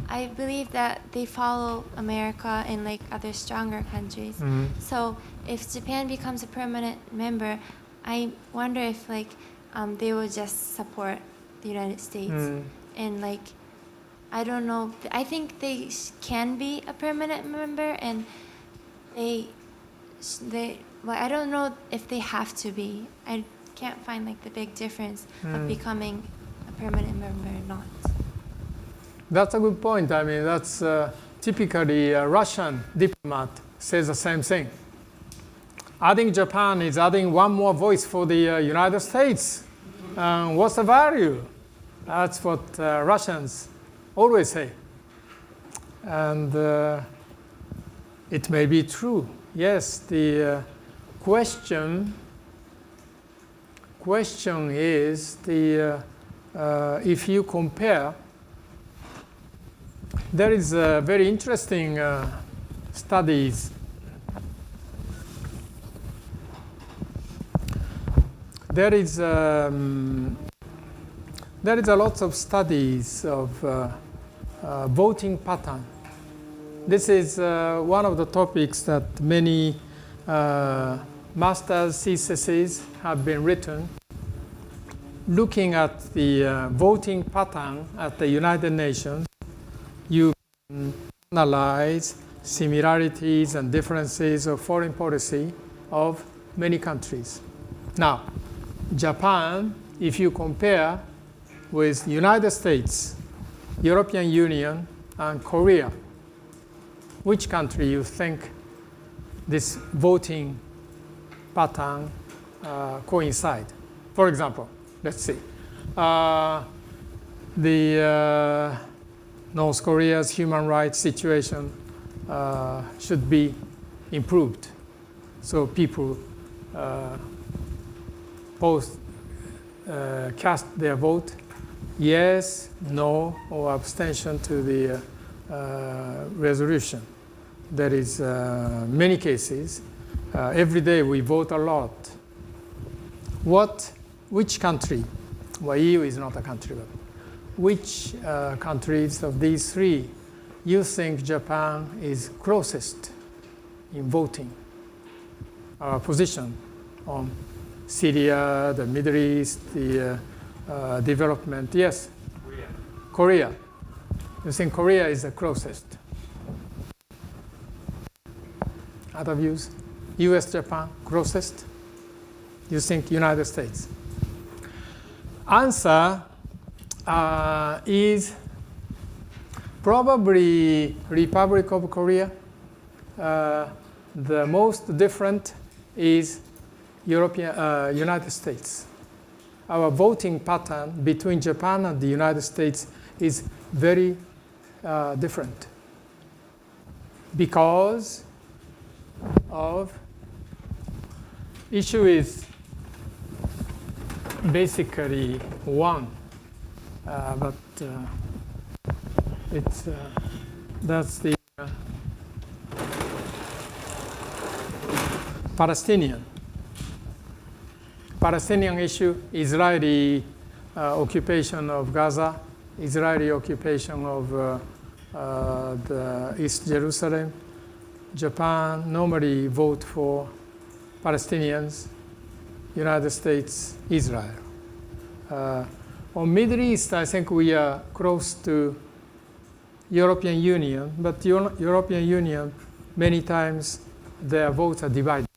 I believe that they follow America and other stronger countries. So if Japan becomes a permanent member, I wonder if they will just support the United States. And I don't know, I think they can be a permanent member, and I don't know if they have to be. I can't find the big difference of becoming a permanent member or not. That's a good point. I mean, that's typically a Russian diplomat says the same thing. Adding Japan is adding one more voice for the United States. What's the value? That's what Russians always say. And it may be true. Yes, the question is if you compare, there is a very interesting studies. There is a lot of studies of voting pattern. This is one of the topics that many master's theses have been written. looking at the voting pattern at the United Nations, you can analyze similarities and differences of foreign policy of many countries. Now, Japan, if you compare with the United States, European Union, and Korea, which country you think this voting pattern coincide? For example, let's see. North Korea's human rights situation should be improved. So people both cast their vote, yes, no, or abstention to the resolution. There is many cases. Every day we vote a lot. Which country, well, EU is not a country, but which countries of these three you think Japan is closest in voting? Our position on Syria, the Middle East, the development, yes? Korea. You think Korea is the closest? Other views? US, Japan, closest? You think United States? Answer is probably Republic of Korea. The most different is United States. Our voting pattern between Japan and the United States is very different because of issue is basically one, but that's the Palestinian issue, Israeli occupation of Gaza, Israeli occupation of the East Jerusalem. Japan normally vote for Palestinians, United States, Israel. On Middle East, I think we are close to European Union, but European Union, many times their votes are divided.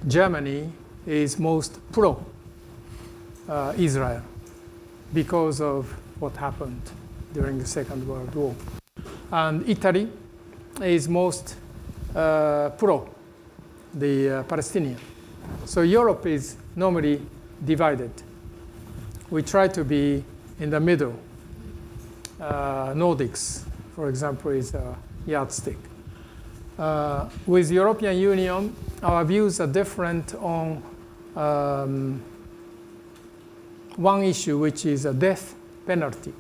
Germany is most pro-Israel because of what happened during the Second World War. And Italy is most pro the Palestinian. So Europe is normally divided. We try to be in the middle. Nordics, for example, is a yardstick. With European Union, our views are different on one issue, which is a death penalty.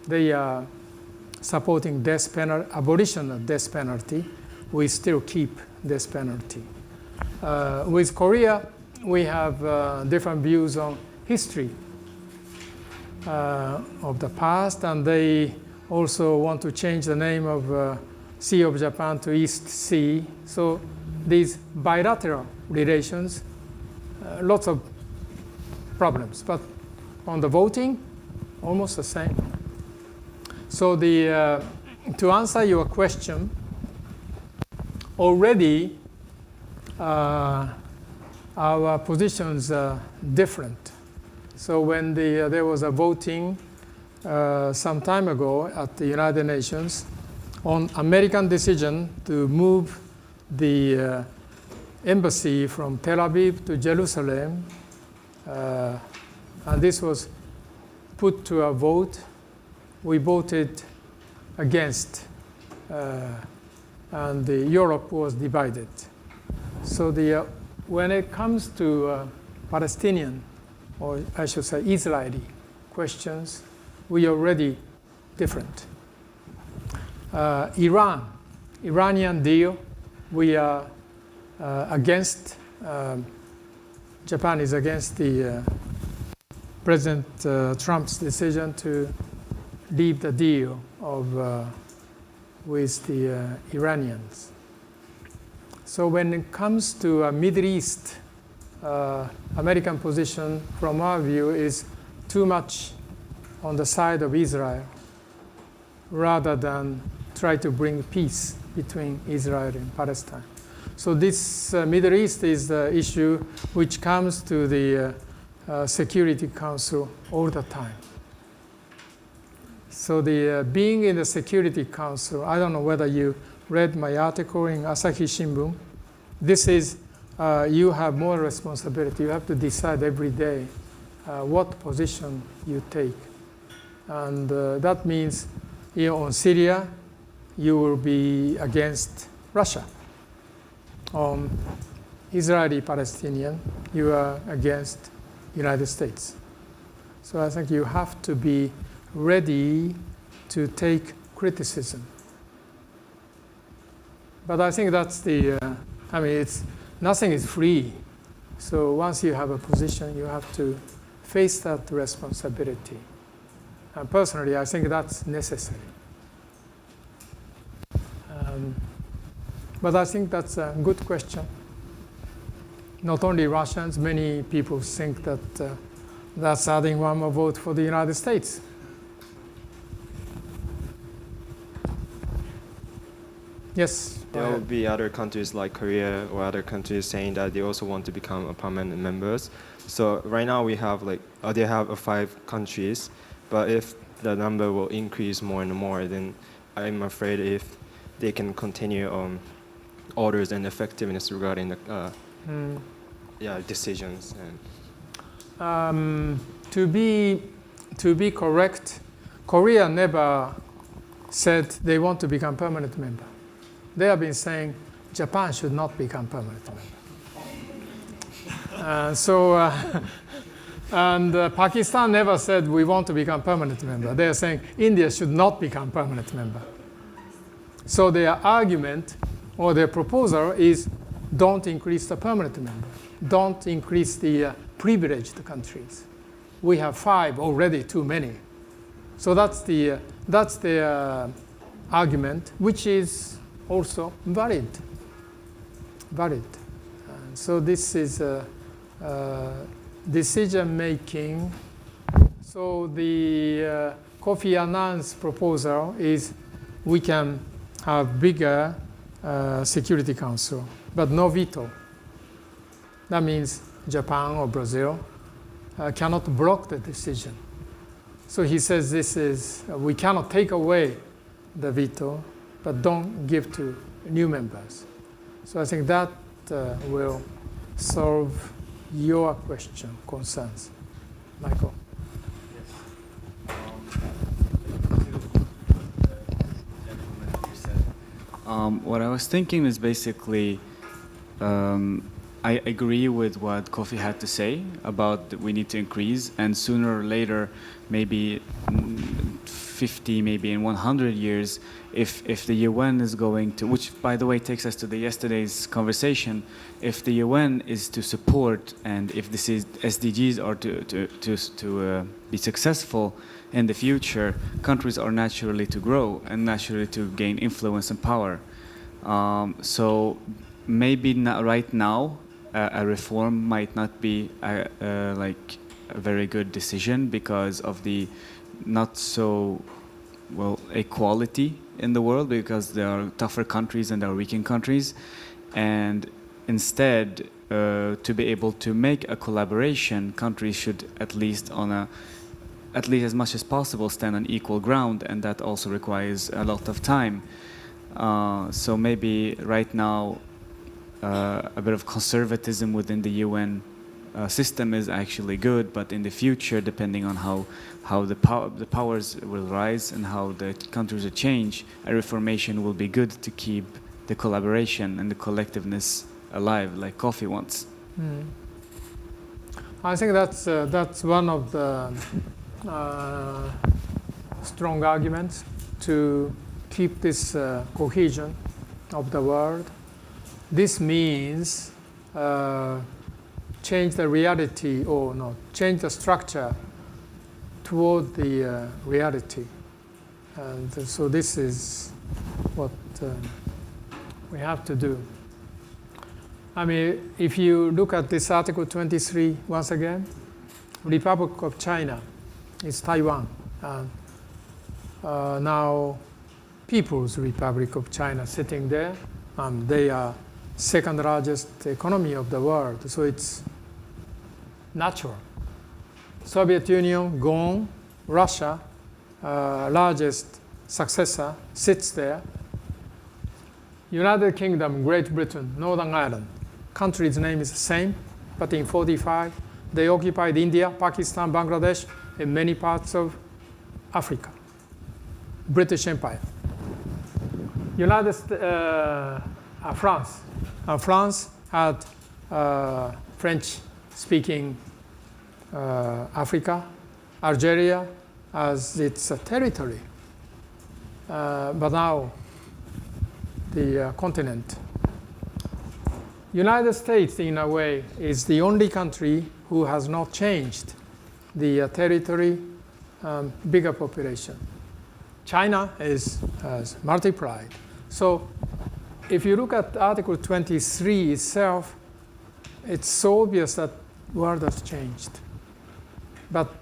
They are supporting abolition of death penalty. We still keep death penalty. With Korea, we have different views on history of the past, and they also want to change the name of Sea of Japan to East Sea. So these bilateral relations, lots of problems, but on the voting, almost the same. So to answer your question, already our positions are different. So when there was a voting some time ago at the United Nations on American decision to move the embassy from Tel Aviv to Jerusalem, and this was put to a vote, we voted against, and Europe was divided. So when it comes to Palestinian, or I should say Israeli questions, we are already different. Iranian deal, we are against, Japan is against the President Trump's decision to leave the deal with the Iranians. So when it comes to Middle East American position, from our view, is too much on the side of Israel rather than try to bring peace between Israel and Palestine. So this Middle East is the issue which comes to the Security Council all the time. So the being in the Security Council, I don't know whether you read my article in Asahi Shimbun. This is, you have more responsibility. You have to decide every day what position you take. And that means, on Syria, you will be against Russia. On Israeli-Palestinian, you are against United States. So I think you have to be ready to take criticism. But I think that's the, nothing is free. So once you have a position, you have to face that responsibility. And personally, I think that's necessary. But I think that's a good question. Not only Russians, many people think that that's adding one more vote for the United States. Yes? There will be other countries like Korea or other countries saying that they also want to become permanent members. So right now we have they have 5 countries, but if the number will increase more and more, then I'm afraid if they can continue on orders and effectiveness regarding the decisions. And to be correct, Korea never said they want to become permanent member. They have been saying Japan should not become permanent member. And Pakistan never said we want to become permanent member. They are saying India should not become permanent member. So their argument or their proposal is don't increase the permanent member. Don't increase the privileged countries. We have 5 already, too many. So that's their argument, which is also valid. And so this is decision making. So the Kofi Annan's proposal is we can have bigger Security Council, but no veto. That means Japan or Brazil cannot block the decision. So he says we cannot take away the veto, but don't give to new members. So I think that will solve your question, concerns. Michael. What I was thinking is basically, I agree with what Kofi had to say about that we need to increase, and sooner or later, maybe 50, maybe in 100 years, if the UN is going to, which by the way takes us to yesterday's conversation, if the UN is to support and if this is SDGs are to be successful in the future, countries are naturally to grow and naturally to gain influence and power. So maybe not right now, a reform might not be a very good decision because of the not so equality in the world, because there are tougher countries and there are weaker countries, and instead to be able to make a collaboration, countries should at least as much as possible stand on equal ground, and that also requires a lot of time. So maybe right now a bit of conservatism within the UN system is actually good, but in the future, depending on how the powers will rise and how the countries will change, a reformation will be good to keep the collaboration and the collectiveness alive, like Kofi wants. I think that's one of the strong arguments to keep this cohesion of the world. This means change the reality or not, change the structure toward the reality. And so this is what we have to do. I mean, if you look at this Article 23 once again, Republic of China is Taiwan. Now, People's Republic of China sitting there. They are second largest economy of the world, so it's natural. Soviet Union gone, Russia, largest successor, sits there. United Kingdom, Great Britain, Northern Ireland, country's name is the same, but in 1945, they occupied India, Pakistan, Bangladesh, and many parts of Africa. British Empire. France. France had French-speaking Africa, Algeria as its territory. But now the continent. United States, in a way, is the only country who has not changed the territory, bigger population. China has multiplied. So if you look at Article 23 itself, it's so obvious that the world has changed. But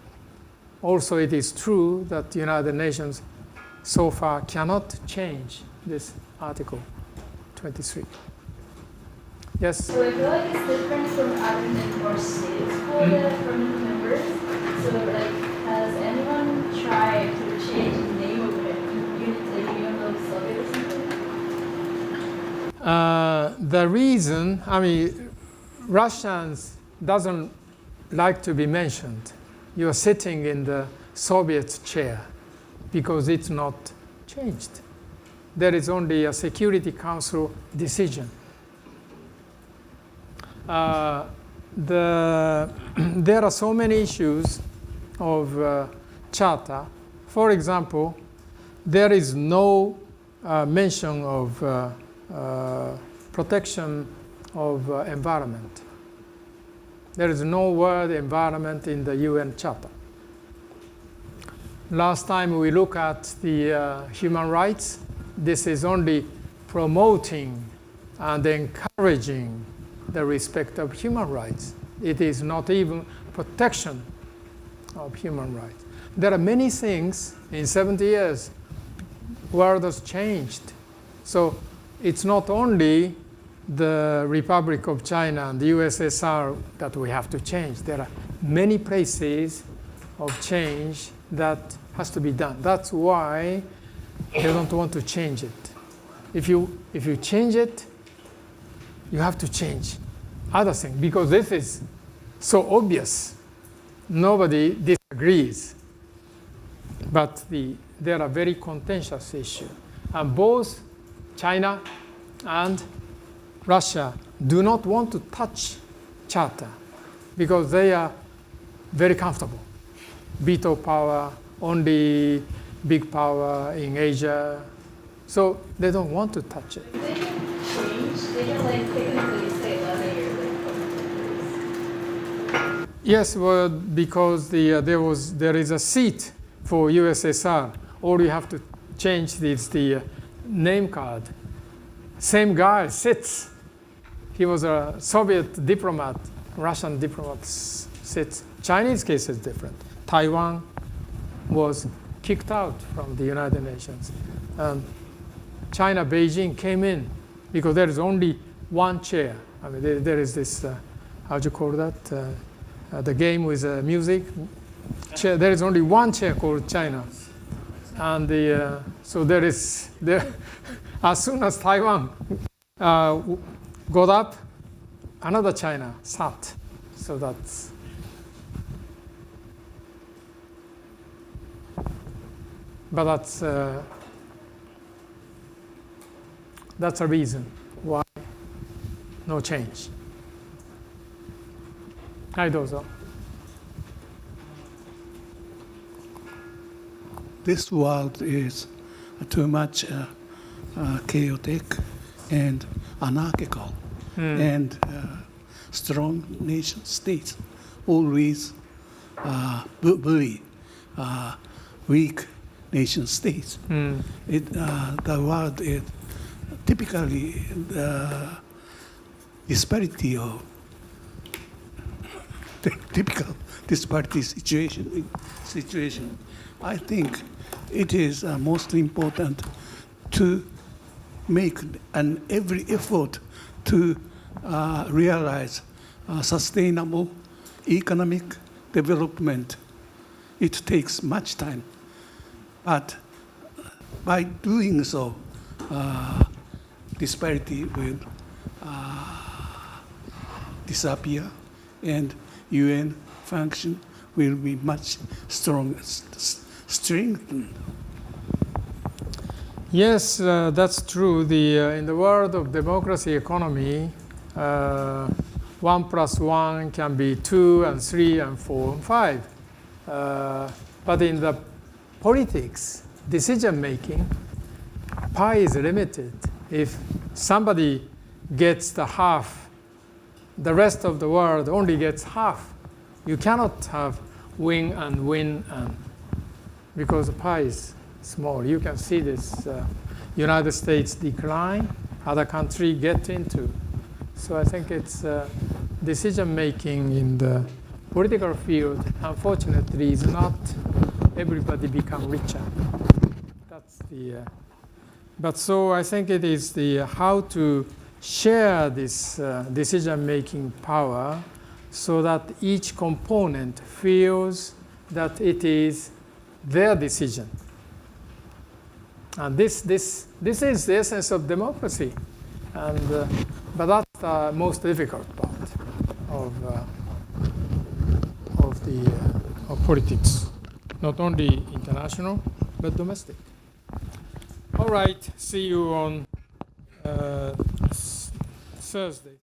also it is true that the United Nations so far cannot change this Article 23. Yes? So I feel like it's different from other member states for the permanent members. So like, has anyone tried to change the name of the Union of Soviet or something? The reason, I mean, Russians doesn't like to be mentioned. You're sitting in the Soviet chair because it's not changed. There is only a Security Council decision. There are so many issues of charter. For example, there is no mention of protection of environment. There is no word environment in the UN Charter. Last time we look at the human rights, this is only promoting and encouraging the respect of human rights. It is not even protection of human rights. There are many things in 70 years, the world has changed. So it's not only the Republic of China and the USSR that we have to change. There are many places of change that has to be done. That's why they don't want to change it. If you change it, you have to change other things because this is so obvious. Nobody disagrees. But there are very contentious issues. And both China and Russia do not want to touch Charter because they are very comfortable. Veto power, only big power in Asia. So they don't want to touch it. They can change, they can like technically say that they're. Yes, well, because there is a seat for USSR. All you have to change is the name card. Same guy sits. He was a Soviet diplomat, Russian diplomat sits. Chinese case is different. Taiwan was kicked out from the United Nations. China, Beijing came in because there is only one chair. I mean, there is this, how do you call that? The game with music. Chair, there is only one chair called China. And so there, as soon as Taiwan got up, another China sat. So that's a reason why no change. はい、どうぞ。This world is too much chaotic and anarchical, and strong nation states always bully weak nation states. The world is typically disparity of the typical disparity situation, I think it is most important to make every effort to realize sustainable economic development. It takes much time, but by doing so, disparity will disappear, and UN function will be much stronger, strengthened. Yes, that's true. In the world of democracy economy, 1 + 1 can be 2 and 3 and 4 and 5. But in the politics, decision making, pie is limited. If somebody gets the half, the rest of the world only gets half. You cannot have win and win, and because the pie is small. You can see this United States decline, other countries get into. So I think it's decision making in the political field, unfortunately, is not everybody become richer. That's the, but so I think it is the how to share this decision-making power so that each component feels that it is their decision. And this is the essence of democracy. And, but that's the most difficult part of politics, not only international, but domestic. All right, see you on Thursday.